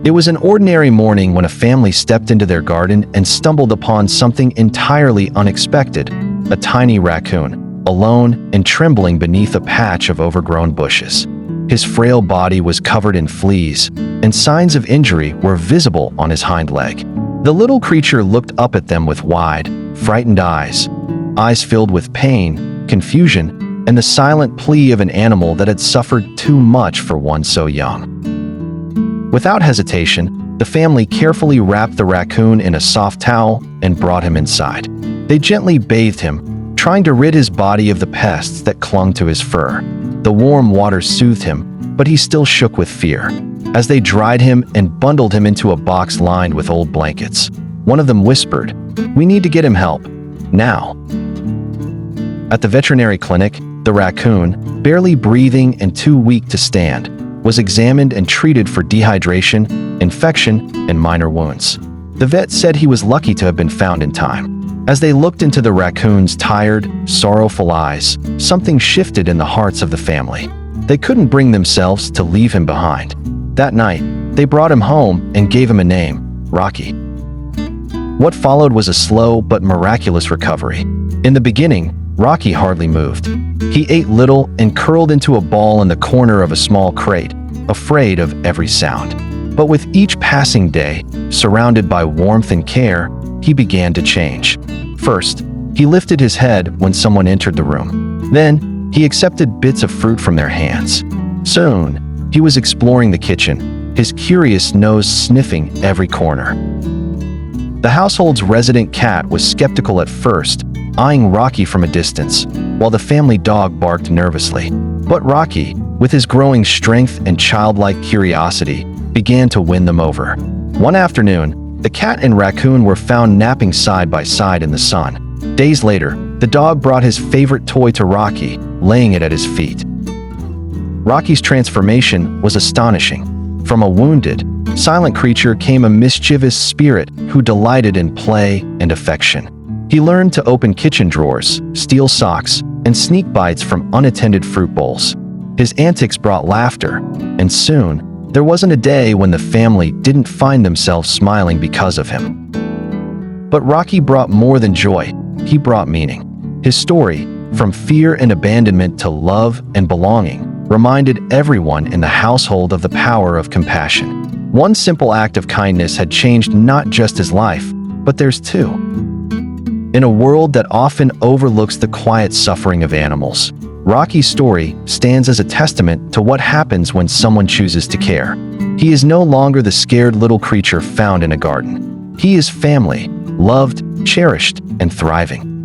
It was an ordinary morning when a family stepped into their garden and stumbled upon something entirely unexpected: a tiny raccoon, alone and trembling beneath a patch of overgrown bushes. His frail body was covered in fleas, and signs of injury were visible on his hind leg. The little creature looked up at them with wide, frightened eyes filled with pain, confusion, and the silent plea of an animal that had suffered too much for one so young. Without hesitation, the family carefully wrapped the raccoon in a soft towel and brought him inside. They gently bathed him, trying to rid his body of the pests that clung to his fur. The warm water soothed him, but he still shook with fear. As they dried him and bundled him into a box lined with old blankets, one of them whispered, "We need to get him help, now." At the veterinary clinic, the raccoon, barely breathing and too weak to stand, was examined and treated for dehydration, infection, and minor wounds. The vet said he was lucky to have been found in time. As they looked into the raccoon's tired, sorrowful eyes, something shifted in the hearts of the family. They couldn't bring themselves to leave him behind. That night, they brought him home and gave him a name, Rocky. What followed was a slow but miraculous recovery. In the beginning, Rocky hardly moved. He ate little and curled into a ball in the corner of a small crate, afraid of every sound. But with each passing day, surrounded by warmth and care, he began to change. First, he lifted his head when someone entered the room. Then, he accepted bits of fruit from their hands. Soon, he was exploring the kitchen, his curious nose sniffing every corner. The household's resident cat was skeptical at first, eyeing Rocky from a distance, while the family dog barked nervously. But Rocky, with his growing strength and childlike curiosity, began to win them over. One afternoon, the cat and raccoon were found napping side by side in the sun. Days later, the dog brought his favorite toy to Rocky, laying it at his feet. Rocky's transformation was astonishing. From a wounded, silent creature came a mischievous spirit who delighted in play and affection. He learned to open kitchen drawers, steal socks, and sneak bites from unattended fruit bowls. His antics brought laughter, and soon, there wasn't a day when the family didn't find themselves smiling because of him. But Rocky brought more than joy. He brought meaning. His story, from fear and abandonment to love and belonging, reminded everyone in the household of the power of compassion. One simple act of kindness had changed not just his life, but theirs too. In a world that often overlooks the quiet suffering of animals, Rocky's story stands as a testament to what happens when someone chooses to care. He is no longer the scared little creature found in a garden. He is family, loved, cherished, and thriving.